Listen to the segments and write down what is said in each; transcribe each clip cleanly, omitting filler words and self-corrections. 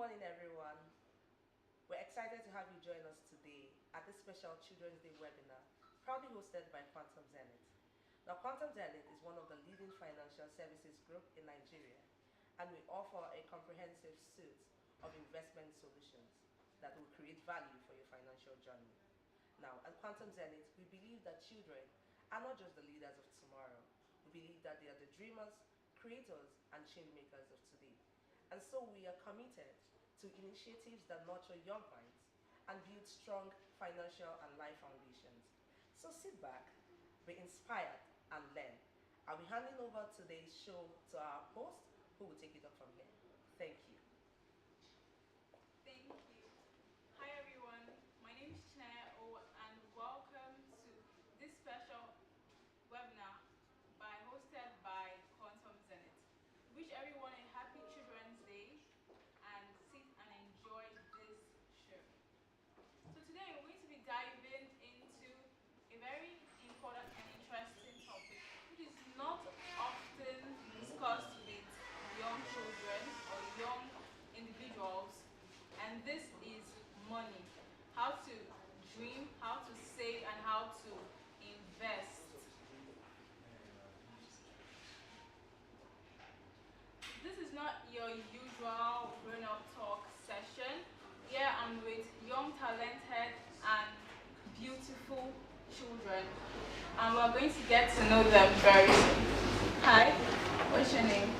morning, everyone. We're excited to have you join us today at this special Children's Day webinar, proudly hosted by Quantum Zenith. Now, Quantum Zenith is one of the leading financial services group in Nigeria, and we offer a comprehensive suite of investment solutions that will create value for your financial journey. Now, at Quantum Zenith, we believe that children are not just the leaders of tomorrow. We believe that they are the dreamers, creators, and change makers of today. And so we are committed to initiatives that nurture young minds and build strong financial and life foundations. So sit back, be inspired, and learn. I'll be handing over today's show to our host, who will take it up from here. Thank you. Thank you. Hi everyone, my name is Chinaya O and welcome to this special webinar hosted by Quantum Zenith. Wish everyone a happy Children's Day and sit and enjoy this show. So today we're going to be diving into a very important and interesting topic which is not often discussed with young children or young individuals, and this is money. How to dream, how to save, and how to invest. This is not your usual grown-up talk session. Here I'm with young, talented, and beautiful children, and we're going to get to know them very soon. Hi, what's your name?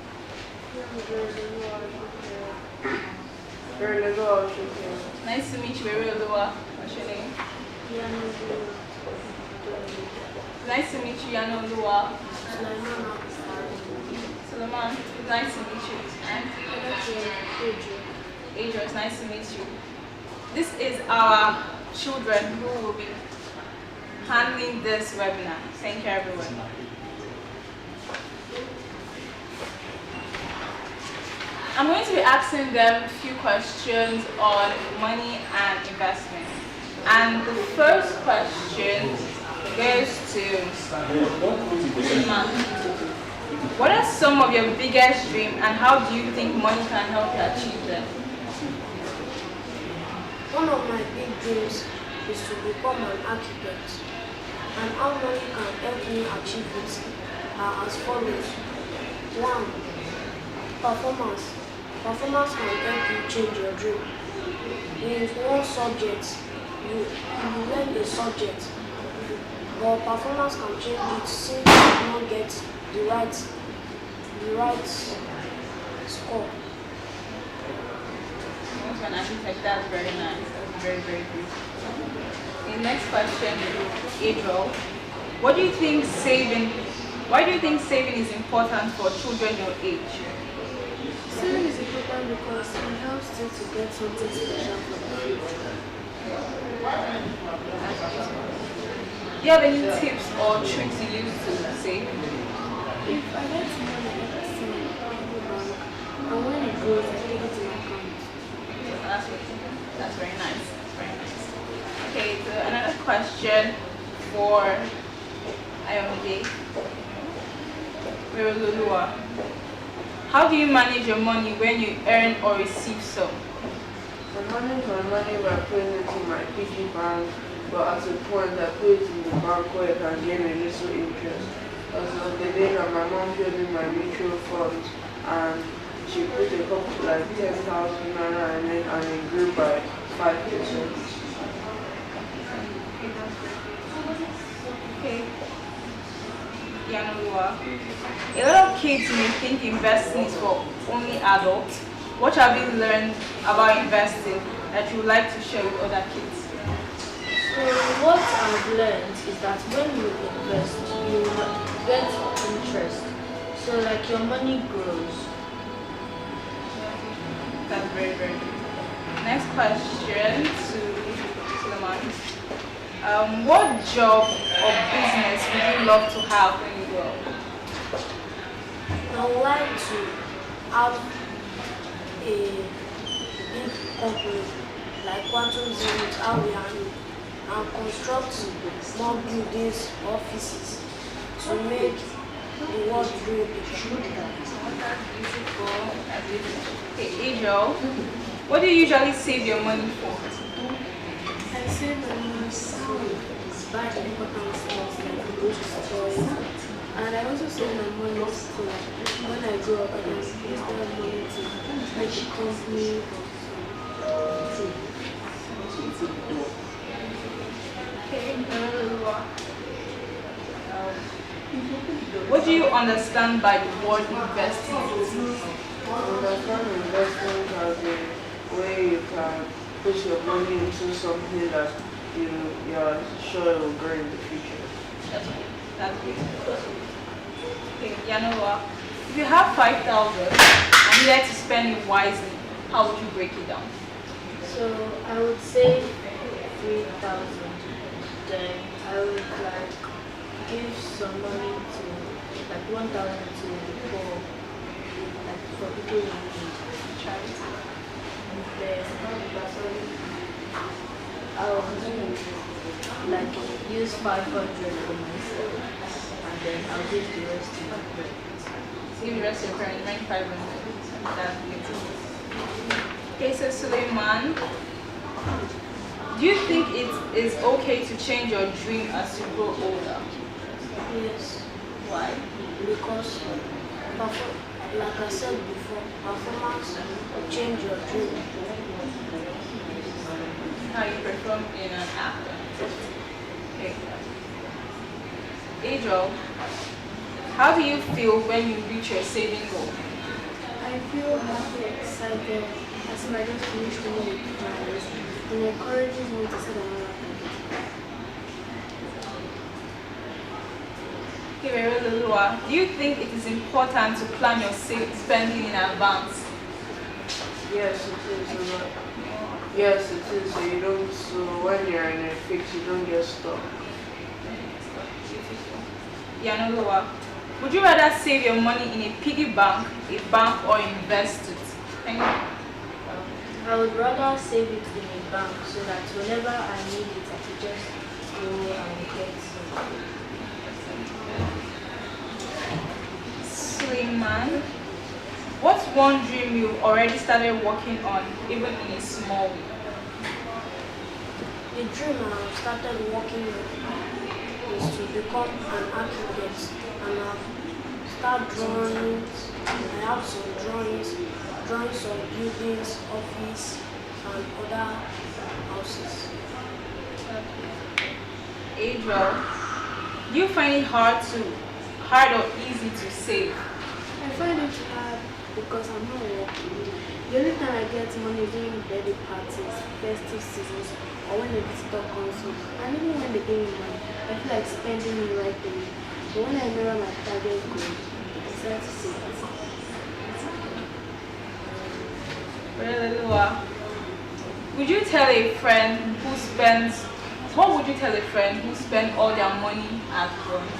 Nice to meet you, Erioluwa. What's your name? Nice to meet you, Yanoluwa. Suleiman, nice to meet you. And Adrian, nice to meet you. This is our children who will be handling this webinar. Thank you, everyone. I'm going to be asking them a few questions on money and investment. And the first question goes to Suleiman. What are some of your biggest dreams and how do you think money can help you achieve them? One of my big dreams is to become an architect, and how money can help me achieve it are as follows. 1. Performance. Performance can help you change your dream. In one subject, you learn a subject, but performance can change it since you do not get the right score. Also an architect, that's very nice. That's very, very good. The next question, Adriel. Why do you think saving is important for children your age? Saving is important because it helps you to get something special for the future. Do you have any tips or tricks you use to save? If I get money, I can save it in the bank, and when it grows, I take it to my account. That's very nice. That's very nice. Okay, so another question for Ayomide. Erioluwa. How do you manage your money when you earn or receive some? I manage my money by putting it in my piggy bank, but at a point I put it in the bank where I can gain a little interest. As of the day that my mom paid in my mutual funds and she put a couple like 10,000 naira in it and it grew by 5%. Okay. Yanoluwa. A lot of kids may think investing is for only adults. What have you learned about investing that you would like to share with other kids? So what I've learned is that when you invest, you get interest. So like your money grows. That's very, very good. Next question to Suleiman. What job or business would you love to have when you grow up? I would like to have a big company like Quantum Zenith, how we handle, and construct more buildings, offices to make the world grow bigger. That's beautiful. That's beautiful. Okay, Adriel, What do you usually save your money for? I save my money to buy the important stuff like books, toys, and I also save my money to when I grow up I can use that money to make a company or What do you understand by the word investing? Understand investment as a way you can put your money into something that you're sure it will grow in the future. That's good. Okay, Yanova, if you have 5,000 and you like to spend it wisely, how would you break it down? so I would save 3,000. Then I would like give some money to like 1,000 to poor, like for people in need. Charity. Then I would like use 500 for myself, and then I'll give the rest to my parents. Give the rest of your parents, rent 500. That's beautiful. Okay, so Suleiman, do you think it is okay to change your dream as you grow older? Yes, Why? because like I said before, performance change your dream. How you perform in an actor. Okay. Adriel, how do you feel when you reach your saving goal? I feel happy, excited, as if I just finished one with plans, and it encourages me to set another target. Okay, Lulua, do you think it is important to plan your spending in advance? Yes, it is. Yes, it is. So you don't. So when you're in a fix, you don't get stuck. Yanulua, would you rather save your money in a piggy bank, a bank, or invest it? Thank you. I would rather save it in a bank so that whenever I need it, I could just go and get some. Suleiman, what's one dream you already started working on, even in a small way? The dream I started working on is to become an architect, and I've started drawing. I have some drawings of buildings, office, and other houses. Adriel, do you find it hard or easy to save? I find it hard because I'm not working. The only time I get money is during birthday parties, festive seasons, or when a visitor comes home. And even when they give me money, I feel like spending it right away. But when I remember my target goal, I decide to save it. Would you tell a friend who spends, what would you tell a friend who spends all their money at once?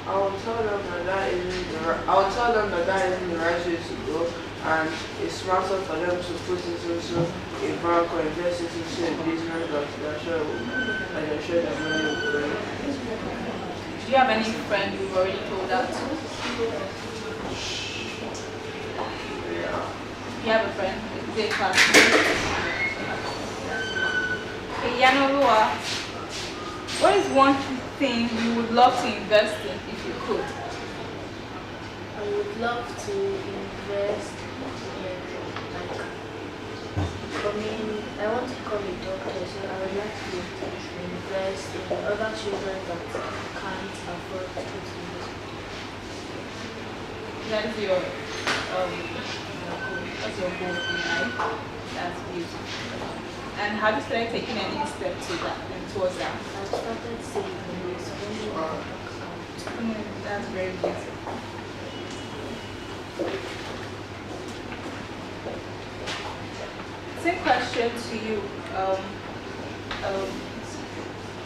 I will tell them that that isn't the right way to go, and it's smarter for them to put it into a bank or invest it into a business that they're sure their money will grow. Do you have any friend you've already told that to? Yeah. You have a friend? They classmate. Okay, Yanolua, what is one thing you would love to invest in if you could? I would love to invest in, like, I want to become a doctor, so I would like to invest in other children that can't afford to go to school. That is your goal. That's your goal in life. That's beautiful. And have you started taking any step towards that? I started saving, spending my account. That's very beautiful. Same question to you,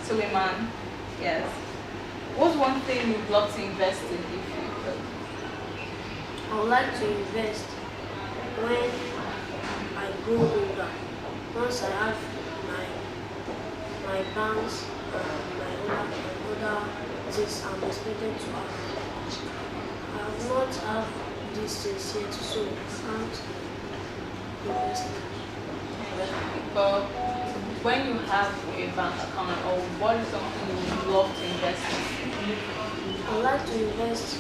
Suleiman. Yes. What's one thing you'd love to invest in if you could? I would like to invest when I grow older. Once I have my banks and my other things I'm expected to have. I have not have these things yet, so I can't investing. But when you have a bank account, or what is something you would love to invest in? I would like to invest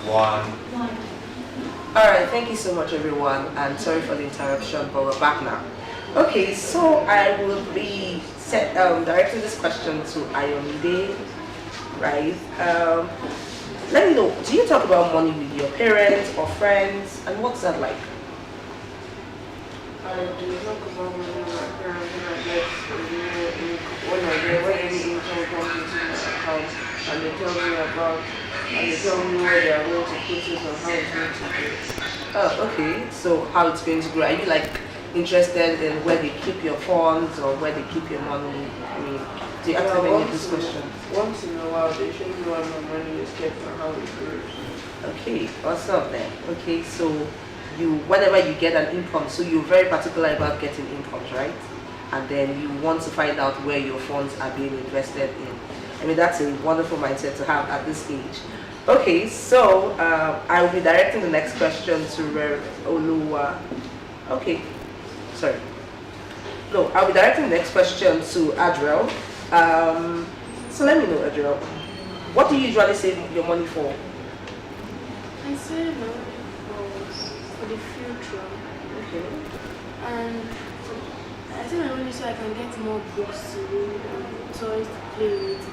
One. Alright, thank you so much everyone, and sorry for the interruption, but we're back now. Okay, so I will be directing this question to Ayomide, right? Let me know, do you talk about money with your parents or friends, and what's that like? I do talk about money with my parents when any income comes into my account, and they tell me where they are going to put it and how it's going to go. Oh, okay. So how it's going to grow? Are you like interested in where they keep your funds or where they keep your money? I mean, do you ask them any of these questions? Once in a while, they show me where my money is kept and how it grows. Okay, awesome then. Okay, so whenever you get an income, so you're very particular about getting incomes, right? And then you want to find out where your funds are being invested in. I mean, that's a wonderful mindset to have at this age. Okay, so I will be directing the next question to Rev Oluwa. Okay, sorry. No, I'll be directing the next question to Adriel. So let me know, Adriel, what do you usually save your money for? I say my money for the future. Okay. And I say my money so I can get more books to read and toys to play with.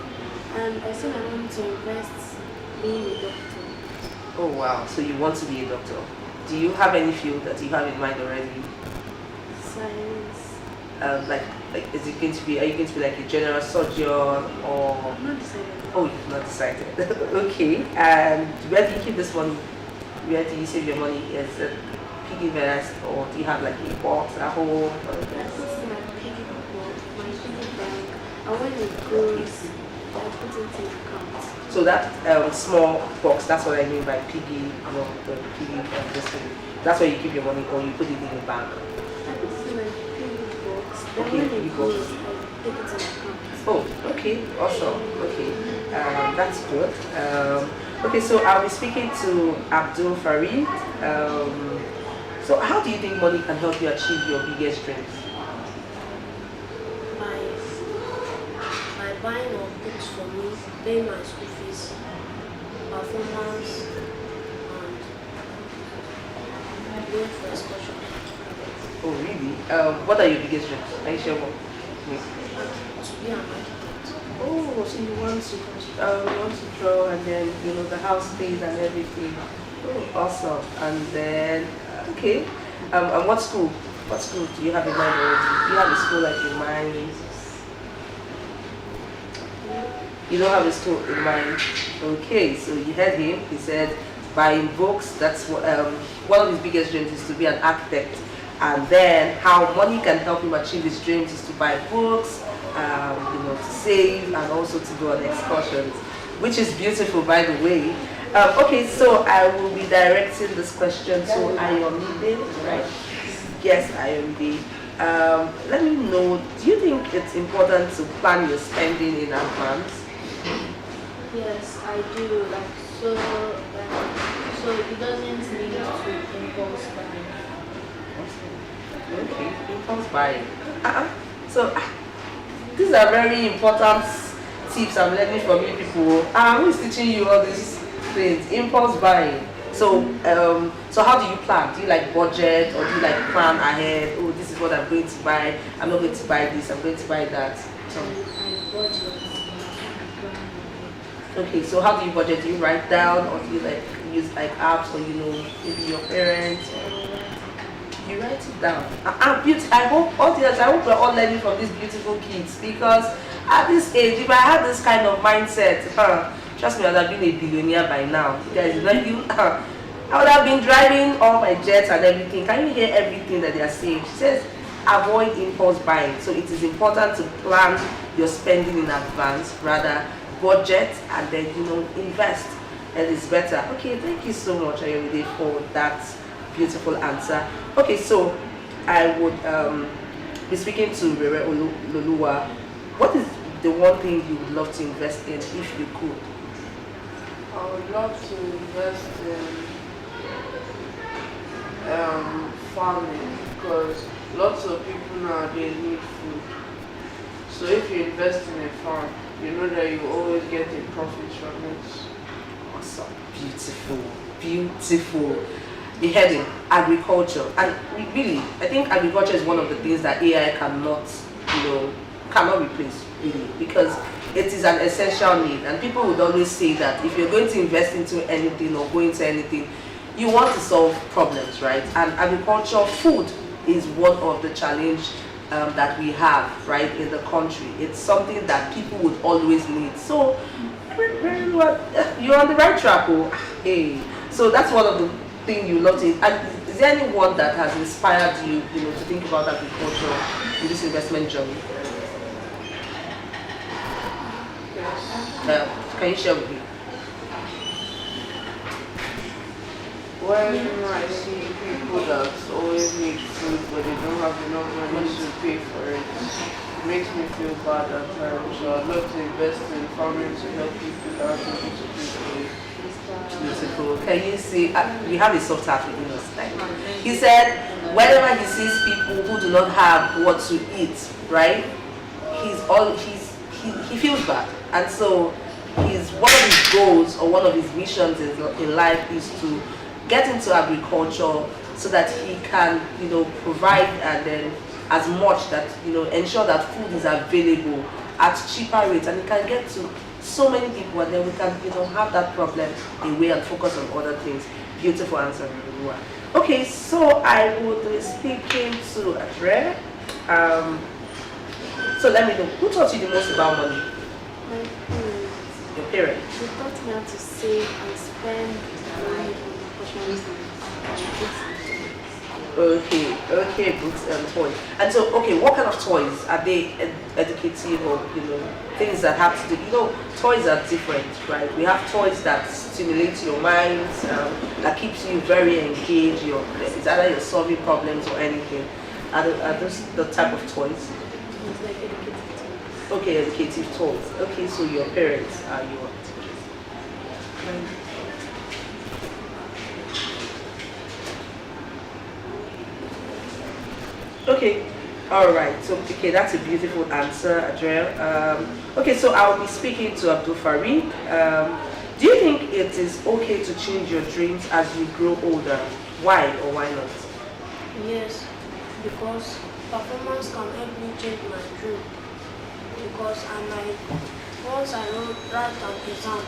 And I say my money to invest being a doctor. Oh wow, so you want to be a doctor. Do you have any field that you have in mind already? Science. Like is it going to be, are you going to be like a general surgeon or? I'm not decided. Oh, you've not decided. Okay, and where do you keep this money? Where do you save your money? Is it piggy vest or do you have like a box at home? I put it in my piggy bank, and when it grows, I put it in account. So that small box, that's what I mean by piggy, the piggy this thing. That's where you keep your money or you put it in the bank. I put it in my piggy box. Then Okay, when piggy it box. grows, I take it in account. Oh, okay, awesome. Okay, that's good. Okay, so I'll be speaking to Abdul Farid. So how do you think money can help you achieve your biggest dreams? By buying more books for me, paying my school fees, performance, and going for excursion. Oh, really? What are your biggest dreams? Can you share one? To be an architect. Oh, so you want to draw and then the house stays and everything. Oh, awesome. And then okay. And what school? What school do you have in mind already? Do you have a school like in mind? You don't have a school in mind. Okay, so you heard him. He said buying books. That's what one of his biggest dreams is to be an architect. And then how money can help him achieve his dreams is to buy books, to save and also to go on excursions, which is beautiful, by the way. Okay, so I will be directing this question to Ayomide, right? Yes, Ayomide. Let me know, do you think it's important to plan your spending in advance? Yes, I do. So it doesn't lead to impulse buying. Okay, impulse buying. So these are very important tips I'm learning from you people. Who is teaching you all these things? Impulse buying. So so how do you plan? Do you like budget or do you like plan ahead? Oh, this is what I'm going to buy. I'm not going to buy this. I'm going to buy that. So, I budget. okay, so how do you budget? Do you write down or do you like use like apps or maybe your parents? You write it down. I hope audience, I hope we're all learning from these beautiful kids because at this age, if I had this kind of mindset, trust me, I would have been a billionaire by now. You guys, I would have been driving all my jets and everything. Can you hear everything that they are saying? She says, avoid impulse buying. So it is important to plan your spending in advance, rather budget and then invest. And it's better. Okay, thank you so much, Ayomide, for that beautiful answer. Okay, so I would be speaking to Rere Loluwa. What is the one thing you would love to invest in if you could? I would love to invest in farming because lots of people nowadays need food. So if you invest in a farm, you know that you always get a profit from it. Awesome, beautiful, beautiful. The heading, agriculture, and I think agriculture is one of the things that AI cannot replace really, because it is an essential need, and people would always say that if you're going to invest into anything or go into anything, you want to solve problems, right? And agriculture, food is one of the challenge that we have, right, in the country. It's something that people would always need. So you're on the right track. Oh, hey. So that's one of the things you love to. And is there anyone that has inspired you, to think about agriculture in this investment journey? Can you share with me? When I see people that always need food but they don't have enough money to pay for it, it makes me feel bad at times. So I'd love to invest in farming to help people that are able to pay for it. Beautiful. Can you see? We have a soft heart within us. He said, whenever he sees people who do not have what to eat, right? He feels bad, and so his one of his goals or one of his missions in life is to get into agriculture so that he can, provide and then as much that, ensure that food is available at cheaper rates, and he can get to so many people, and then we can, have that problem away and focus on other things. Beautiful answer, Lua. Okay, so I would be speaking to Adre. So let me know, who taught you the most about money? My parents. Your parents. They taught me how to save and spend money on opportunities. Okay, books and toys. And so, okay, what kind of toys are they? Educative or things that have to do? Toys are different, right? We have toys that stimulate your mind, that keeps you very engaged. It's either you're solving problems or anything. Are those the type of toys? It's like educative toys. Okay, educative toys. Okay, so your parents are your teachers. Okay, all right. So, okay, that's a beautiful answer, Adriel. Okay, so I'll be speaking to Abdul Farid. Do you think it is okay to change your dreams as you grow older? Why or why not? Yes, because performance can help me change my dream. Because once I write an exam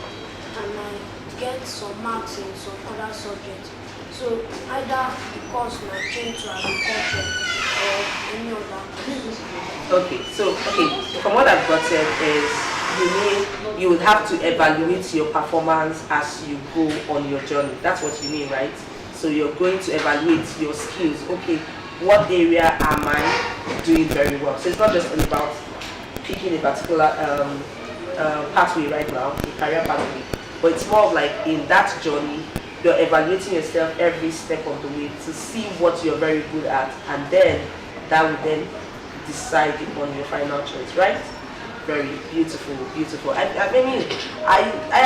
and I get some marks in some other subjects, so either the course might change to agriculture or any other course. Okay, so from what I've gotten is you would have to evaluate your performance as you go on your journey. That's what you mean, right? So you're going to evaluate your skills. Okay, what area am I doing very well? So it's not just about picking a particular pathway right now, a career pathway, but it's more of like in that journey, you're evaluating yourself every step of the way to see what you're very good at, and then that will then decide on your final choice, right? Very beautiful. I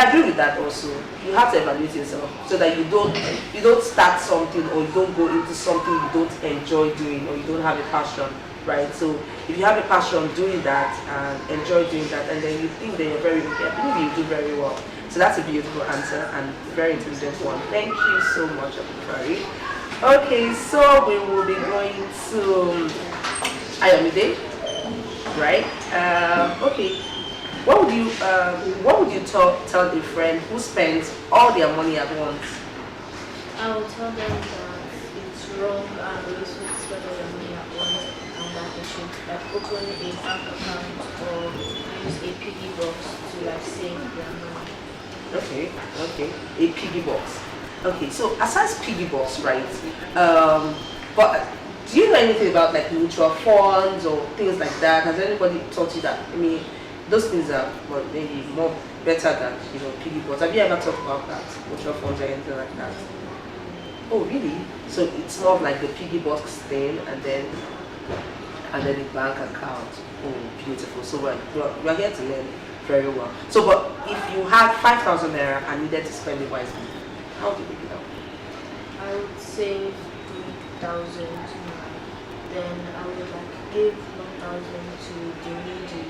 agree with that also. You have to evaluate yourself so that you don't start something or you don't go into something you don't enjoy doing or you don't have a passion, right? So if you have a passion doing that and enjoy doing that, and then you think that you're very okay, I believe you do very well. So that's a beautiful answer and very intelligent one. Thank you so much, Abdul. Okay, so we will be going to Ayomide, right? Okay, what would you tell a friend who spends all their money at once? I will tell them that it's wrong and they should spend all their money at once, and that they should open a bank account or use a piggy box to save their money. Okay, a piggy box. Okay, so aside piggy box, right? But do you know anything about like mutual funds or things like that? Has anybody taught you that? I mean, those things are maybe more better than piggy box. Have you ever talked about that, mutual funds or anything like that? Oh, really? So it's more of like the piggy box thing, and then the bank account. Oh, beautiful. So we're here to learn very well. So, but if you had 5,000 naira and needed to spend it wisely, how do you do that? I would save 3,000, then I would give 1,000 to the needy,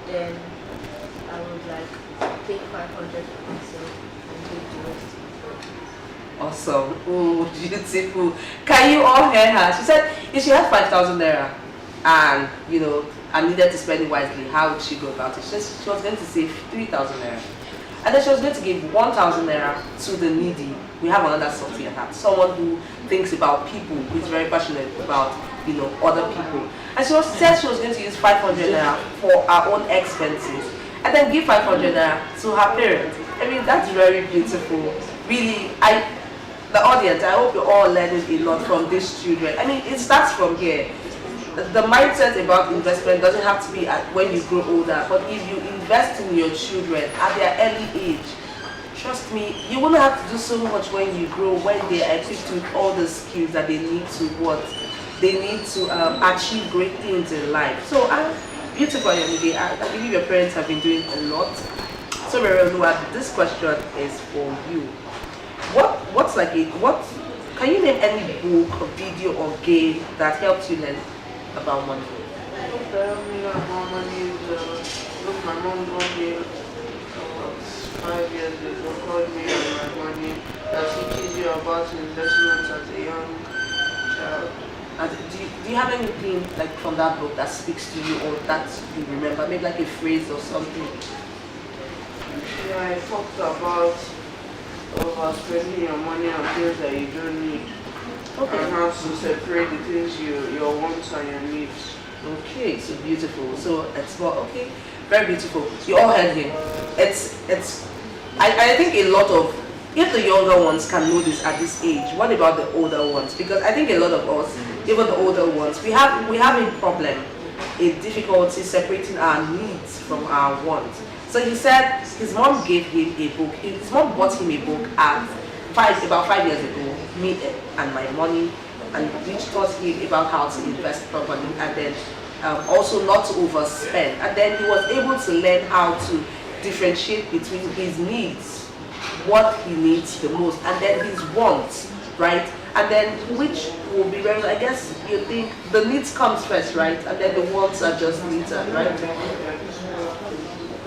then I would take 500 for myself and give the rest to my friends. Awesome. Oh, beautiful. Can you all hear her? She said if she had 5,000 naira and and needed to spend it wisely, how would she go about it? She was going to save 3,000 naira. And then she was going to give 1,000 naira to the needy. We have another salty at heart. Someone who thinks about people, who is very passionate about, other people. And said she was going to use 500 naira for her own expenses. And then give 500 naira to her parents. I mean, that's very beautiful. Really, the audience, I hope you're all learning a lot from these children. I mean, it starts from here. The mindset about investment doesn't have to be when you grow older, but if you invest in your children at their early age, trust me, you won't have to do so much when you grow, when they are equipped with all the skills that they need to achieve great things in life. So, beautiful, Ayomide. I believe your parents have been doing a lot. So, Merelua, this question is for you. Can you name any book or video or game that helped you learn about money? About money is my mom bought me 5 years ago called me on my money that teaches you about investments as a young child. And do you have anything like from that book that speaks to you or that you remember? Maybe like a phrase or something? Yeah, I talked about overspending your money on things that you don't need. Okay. And how to separate the things your wants and your needs. Okay, so beautiful. So it's more okay, very beautiful. You all heard him. I think a lot of, if the younger ones can know this at this age, what about the older ones? Because I think a lot of us, even the older ones, we have a problem, a difficulty separating our needs from our wants. So he said his mom gave him a book. His mom bought him a book about 5 years ago, Me and My Money, and which taught him about how to invest properly and then also not to overspend. And then he was able to learn how to differentiate between his needs, what he needs the most, and then his wants, right? And then which will be very, I guess you think the needs comes first, right? And then the wants are just later, right?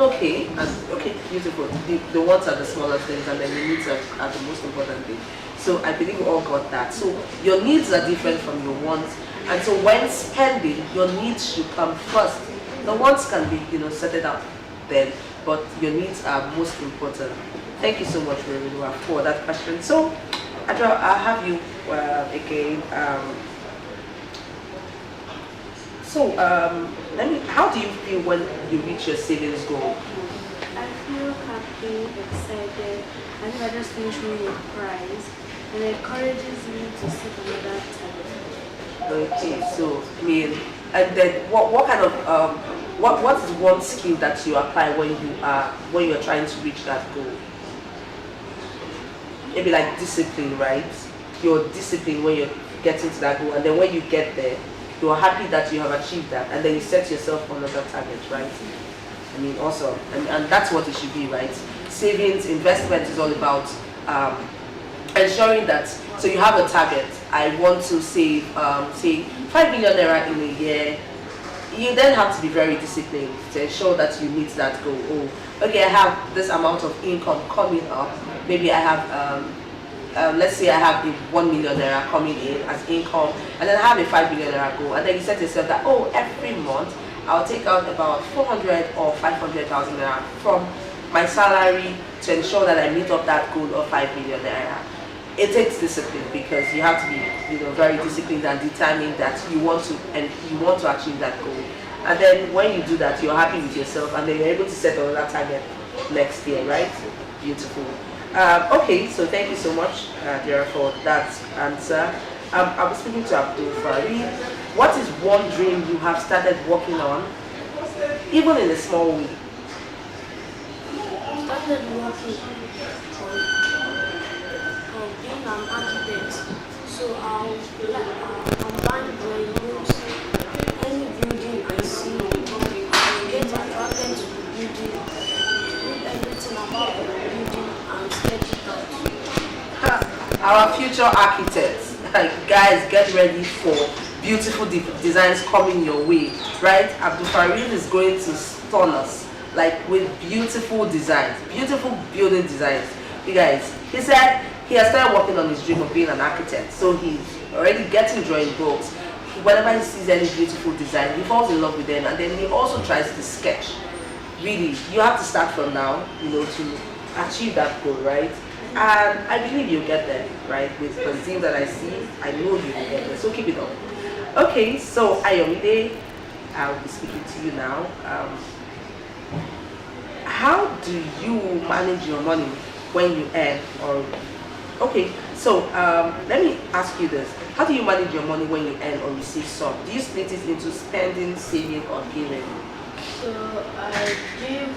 Okay, okay, beautiful. The wants are the smaller things and then the needs are the most important thing. So I believe we all got that. So your needs are different from your wants. And so when spending, your needs should come first. The wants can be, set it up then, but your needs are most important. Thank you so much, Rewilua, for that question. So, Adra, I'll have you again. How do you feel when you reach your savings goal? I feel happy, excited. I think I just finished winning a prize, and it encourages me to set another target. Okay, so and then what kind of what is one skill that you apply when you're trying to reach that goal? Maybe like discipline, right? You're disciplined when you're getting to that goal, and then when you get there, you're happy that you have achieved that, and then you set yourself another target, right? Awesome, and that's what it should be, right? Savings, investment is all about ensuring that. So you have a target. I want to save, say, 5 million naira in a year. You then have to be very disciplined to ensure that you meet that goal. Oh, okay, I have this amount of income coming up. Maybe I have, let's say I have a 1 million naira coming in as income, and then I have a 5 million naira goal. And then you set yourself that, oh, every month I'll take out about 400 or 500,000 naira from my salary to ensure that I meet up that goal of 5 million naira. It takes discipline because you have to be, very disciplined and determined that you want to achieve that goal. And then when you do that, you're happy with yourself, and then you're able to set another target next year, right? Beautiful. Okay, so thank you so much, Dara, for that answer. I was speaking to Abdul Farid. What is one dream you have started working on, even in a small way? Started working on being an architect, so I'm buying drawing books. Any building I see, I get attracted to the building, read everything about the building and sketch it out. Our future architects, guys, get ready for beautiful designs coming your way, right? Abdul Farid is going to stun us with beautiful designs, beautiful building designs. You guys, he said he has started working on his dream of being an architect, so he's already getting drawing books. Whenever he sees any beautiful design, he falls in love with them, and then he also tries to sketch. Really, you have to start from now, to achieve that goal, right? And I believe you'll get there, right? With the things that I see, I know you will get there. So keep it up. Okay, so Ayomide, I'll be speaking to you now. How do you manage your money when you earn? Okay, so let me ask you this: how do you manage your money when you earn or receive some? Do you split it into spending, saving, or giving? So I give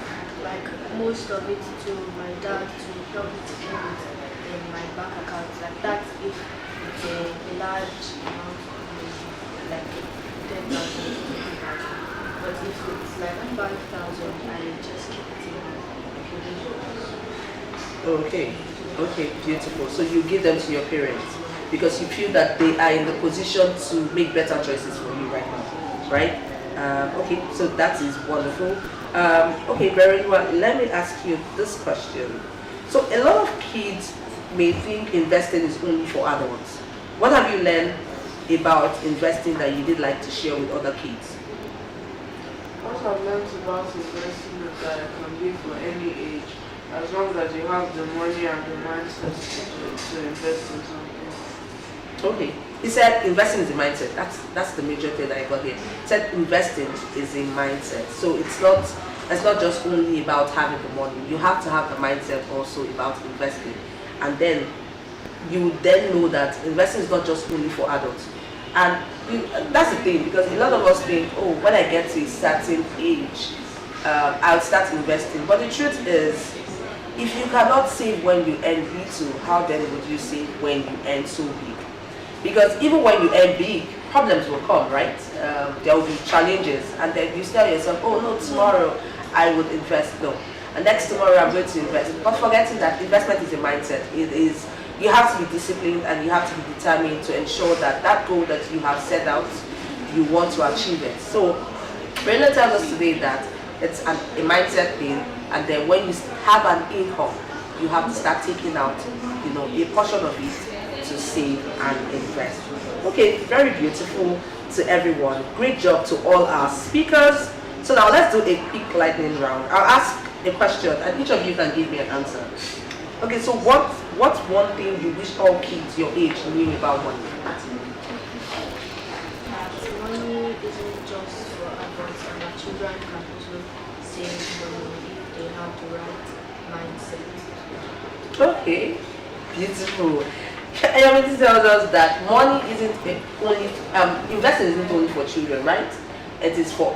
most of it to my dad to help me to put it in my bank account. That's if it's a large amount of money, like 10,000 to 20,000. But if it's like 5,000, I just keep it in my provision. Okay, beautiful. So you give them to your parents because you feel that they are in the position to make better choices for you right now, right? Okay, so that is wonderful. Okay, very well. Let me ask you this question. So a lot of kids may think investing is only for adults. What have you learned about investing that you did like to share with other kids? What I've learned about investing is that it can be for any age, as long as you have the money and the mindset to invest in something. Okay. He said investing is a mindset. That's the major thing that I got here. He said investing is a mindset. So it's not just only about having the money. You have to have the mindset also about investing. And then you then know that investing is not just only for adults. And that's the thing, because a lot of us think, oh, when I get to a certain age, I'll start investing. But the truth is, if you cannot save when you earn little, how then would you save when you earn so big? Because even when you earn big, problems will come, right? There will be challenges, and then you tell yourself, oh no, tomorrow I would invest. No, and next tomorrow I'm going to invest. But forgetting that investment is a mindset. It is, you have to be disciplined and you have to be determined to ensure that that goal that you have set out, you want to achieve it. So Brenda tells us today that it's a mindset thing, and then when you have an income, you have to start taking out, a portion of it to save and invest. Okay, very beautiful to everyone. Great job to all our speakers. So now let's do a quick lightning round. I'll ask a question and each of you can give me an answer. Okay, so what's one thing you wish all kids your age knew about money? Money isn't just for adults, and our children can also save money if they have the right mindset. Okay, beautiful. Ayomiti tells us that money isn't only, investing isn't only for children, right? It is for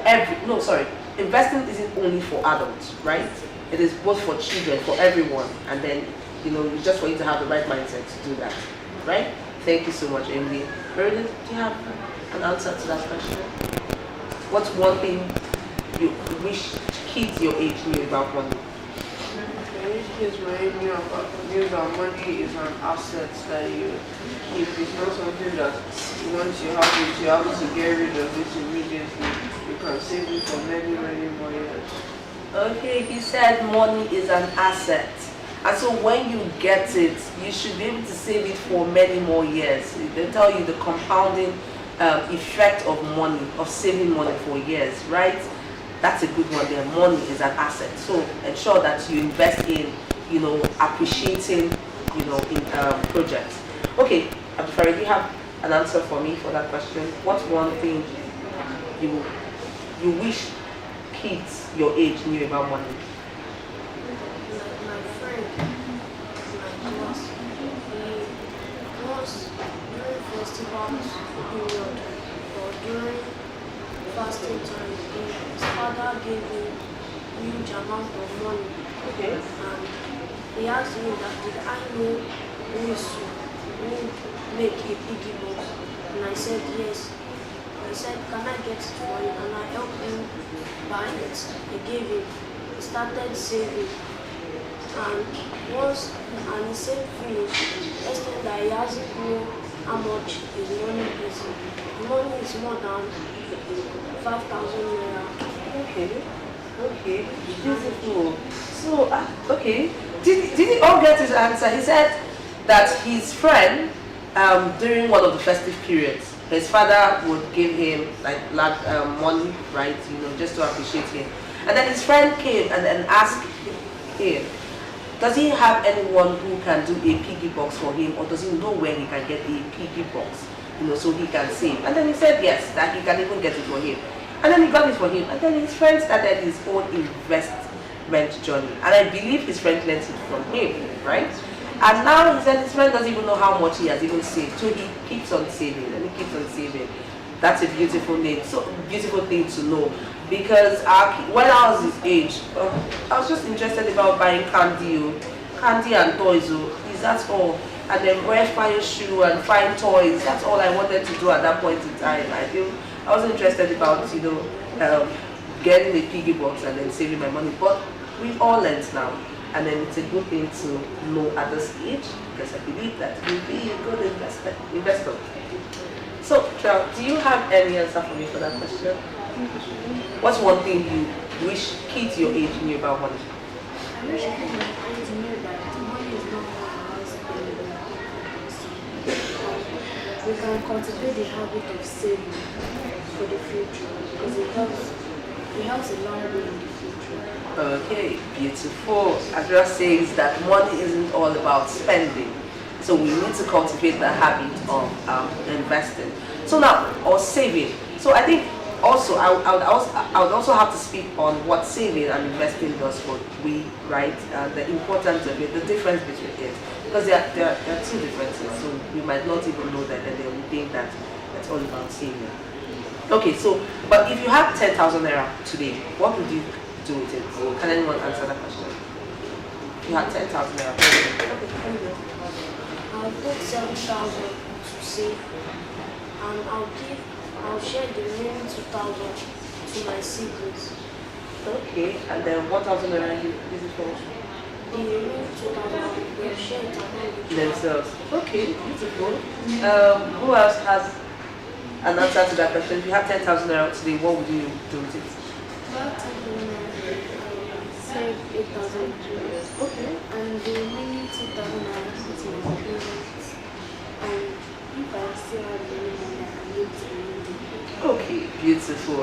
investing isn't only for adults, right? It is both for children, for everyone, and then, it's just for you to have the right mindset to do that, right? Thank you so much, Emily. Meredith, do you have an answer to that question? What's one thing you wish kids your age knew about money? Kids may knew that money is an asset that you keep. It's not something that once you have it, you have to get rid of it immediately. You can save it for many, many more years. Okay, he said money is an asset. And so when you get it, you should be able to save it for many more years. They tell you the compounding effect of money, of saving money for years, right? That's a good one there. Money is an asset. So ensure that you invest in, appreciating, in projects. Okay, Abdulfarid, do you have an answer for me for that question? What's one thing you wish kids your age knew about money? My friend, my class, he was during festivals period or during fasting time, his father gave him huge amount of money. Okay. And he asked me that did I know who make a piggy box? And I said yes. He said, can I get it for you? And I helped him buy it. I gave him. He started saving. And he saved finish. Next thing that he hasn't know how much his money is. The money is more than 5,000 naira. Okay, beautiful. So, okay, did he all get his answer? He said that his friend, during one of the festive periods, his father would give him like money, right? Just to appreciate him. And then his friend came and then asked him, does he have anyone who can do a piggy box for him, or does he know where he can get a piggy box, so he can save? And then he said yes, that he can even get it for him. And then he got it for him, and then his friend started his own investment journey. And I believe his friend learned it from him, right? And now he said his friend doesn't even know how much he has even saved. So he keeps on saving, and he keeps on saving. That's a beautiful thing, beautiful thing to know. Because when I was his age, I was just interested about buying candy and toys. That's all. And then wear fine shoe and fine toys. That's all I wanted to do at that point in time. I wasn't interested about getting a piggy box and then saving my money. But we've all learned now, and then it's a good thing to know at this age, because I believe that you'll be a good investor. So, Charles, do you have any answer for me for that question? What's one thing wish kids your age knew about money? I wish people knew that money is not always we can cultivate the habit of saving for the future because it helps a long way in the future. Okay, beautiful. Adra says that money isn't all about spending, so we need to cultivate the habit of investing. So now, or saving. So I think also I would also have to speak on what saving and investing does for we, right? The importance of it, the difference between it, because there are two differences. So we might not even know that, and then we think that it's all about saving. Okay, so but if you had 10,000 naira today, what would you do with it? Can anyone answer that question? You had 10,000 naira. I'll put 7,000 to save, and I'll share the remaining 2,000 to my siblings. Okay, and then 1,000 naira is it for? The remaining 2,000 will share it among Themselves. Okay, beautiful. Who else has an answer to that question? If you have 10,000 naira today, what would you do with it? Save 8,000 Okay. and the remaining 2,000 I put in my parents. And if I still have any money, I can give to them. Okay, beautiful.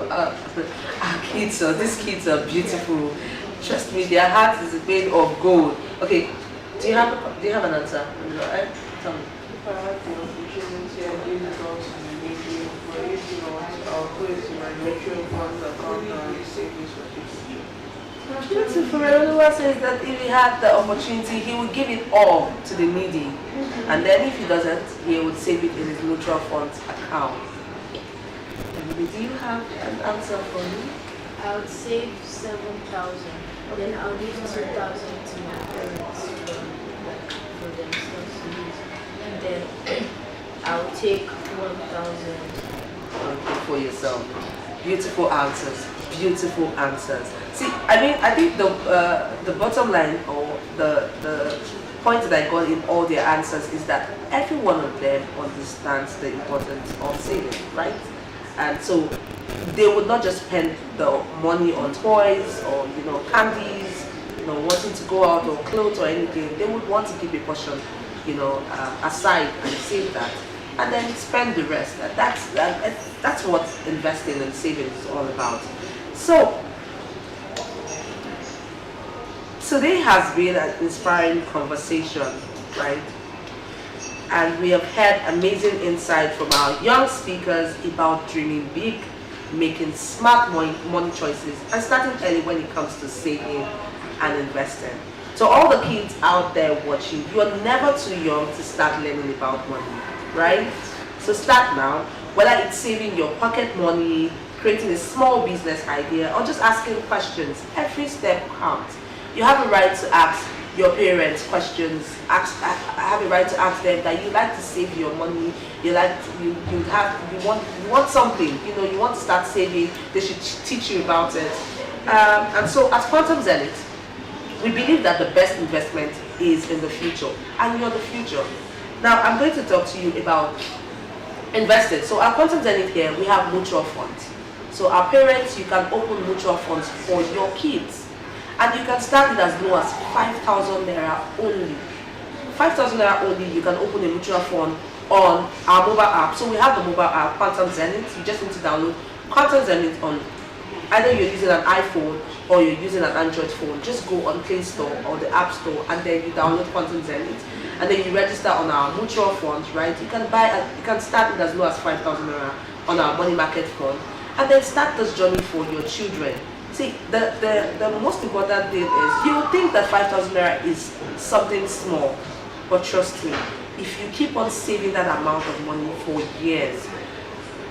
These kids are beautiful. Trust me, their heart is made of gold. Okay, do you have an answer? Tell me. If I had the opportunity, I give it all to the media. But if not, I'll put it in my mutual funds account and save this for the future. Beautiful. Renuwa says that if he had the opportunity, he would give it all to the needy. And then if he doesn't, he would save it in his mutual funds account. Do you have an answer for me? I would save 7,000. Then I'll give 2,000 to my parents for themselves to use. And then I'll take 1,000. For yourself. Beautiful answers. Beautiful answers. See, I think the bottom line or the point that I got in all their answers is that every one of them understands the importance of saving, right? And so they would not just spend the money on toys or candies, wanting to go out or clothes or anything. They would want to keep a portion, aside and save that, and then spend the rest. That's what investing and saving is all about. So today has been an inspiring conversation, right? And we have had amazing insight from our young speakers about dreaming big, making smart money choices, and starting early when it comes to saving and investing. So all the kids out there watching, you are never too young to start learning about money, right? So start now, whether it's saving your pocket money, creating a small business idea, or just asking questions. Every step counts. You have a right to ask your parents questions. Have a right to ask them that you like to save your money. You want something. You want to start saving. They should teach you about it. And so at Quantum Zenith, we believe that the best investment is in the future, and you're the future. Now I'm going to talk to you about investing. So at Quantum Zenith here, we have mutual funds. So our parents, you can open mutual funds for your kids. And you can start it as low as 5,000 naira only. 5,000 naira only, you can open a mutual fund on our mobile app. So we have the mobile app, Quantum Zenith. You just need to download Quantum Zenith on either you're using an iPhone or you're using an Android phone. Just go on Play Store or the App Store and then you download Quantum Zenith. And then you register on our mutual funds, right? You can start it as low as 5,000 naira on our money market fund. And then start this journey for your children. See, the most important thing is, you would think that 5,000 naira is something small, but trust me, if you keep on saving that amount of money for years,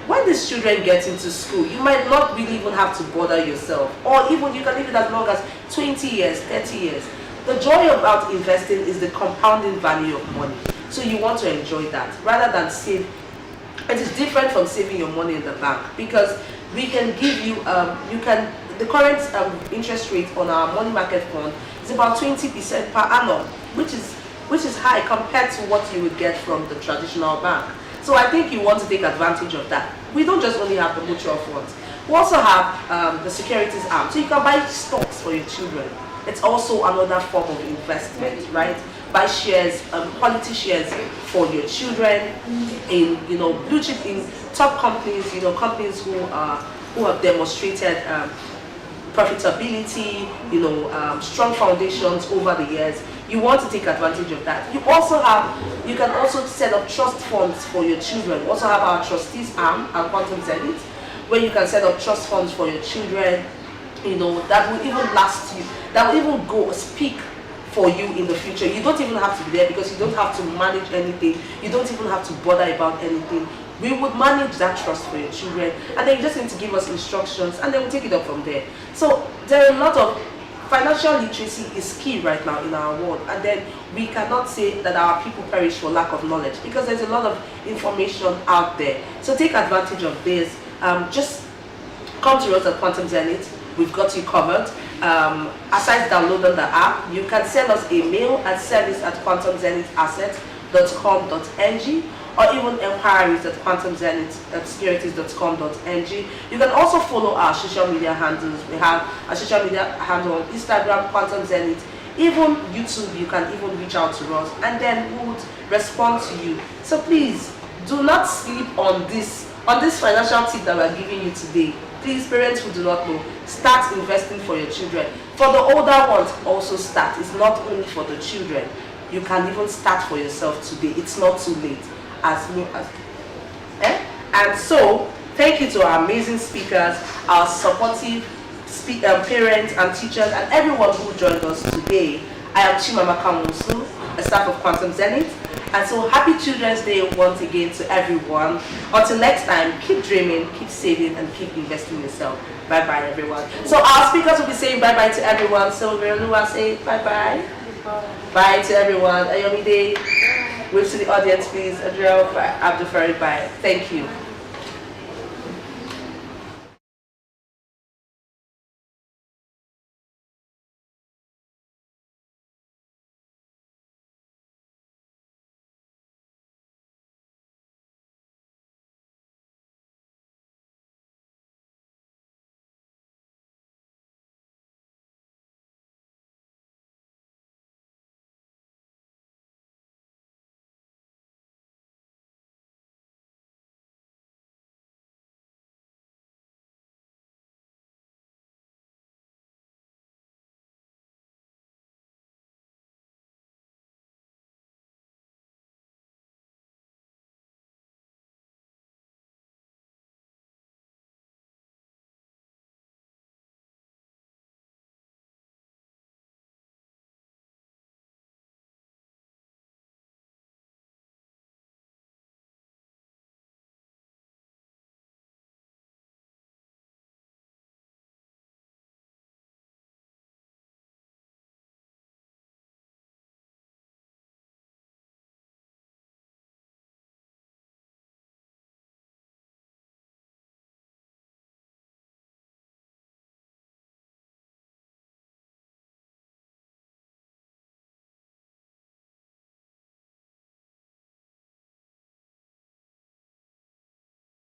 when these children get into school, you might not really even have to bother yourself, or even you can leave it as long as 20 years, 30 years. The joy about investing is the compounding value of money. So you want to enjoy that rather than save. It is different from saving your money in the bank, because we can give you, the current interest rate on our money market fund is about 20% per annum, which is high compared to what you would get from the traditional bank. So I think you want to take advantage of that. We don't just only have the mutual funds. We also have the securities arm, so you can buy stocks for your children. It's also another form of investment, right? Buy shares, quality shares for your children in, blue chip, in top companies, companies who have demonstrated profitability, strong foundations over the years. You want to take advantage of that. You can also set up trust funds for your children. We also have our trustees arm at Quantum Zenith, where you can set up trust funds for your children, that will even last you, that will even go speak for you in the future. You don't even have to be there because you don't have to manage anything. You don't even have to bother about anything. We would manage that trust for your children, and then you just need to give us instructions, and then we'll take it up from there. So there are a lot of financial literacy is key right now in our world, and then we cannot say that our people perish for lack of knowledge because there's a lot of information out there. So take advantage of this. Just come to us at Quantum Zenith. We've got you covered. Aside downloading the app, you can send us a mail at service@quantumzenithassets.com.ng or even enquiries at quantumzenith@securities.com.ng. You can also follow our social media handles. We have a social media handle on Instagram, Quantum Zenith, even YouTube. You can even reach out to us, and then we would respond to you. So please do not sleep on this financial tip that we're giving you today. Please, parents who do not know, start investing for your children. For the older ones, also start. It's not only for the children. You can even start for yourself today. It's not too late. And so, thank you to our amazing speakers, our supportive parents and teachers, and everyone who joined us today. I am Chimamaka Musu, a staff of Quantum Zenith. And so happy Children's Day once again to everyone. Until next time, keep dreaming, keep saving, and keep investing in yourself. Bye-bye, everyone. So our speakers will be saying bye-bye to everyone. So Verolua, say bye-bye. Bye to everyone. Ayomide, wave to the audience, please. Adriel, Abdul Farid, bye. Thank you.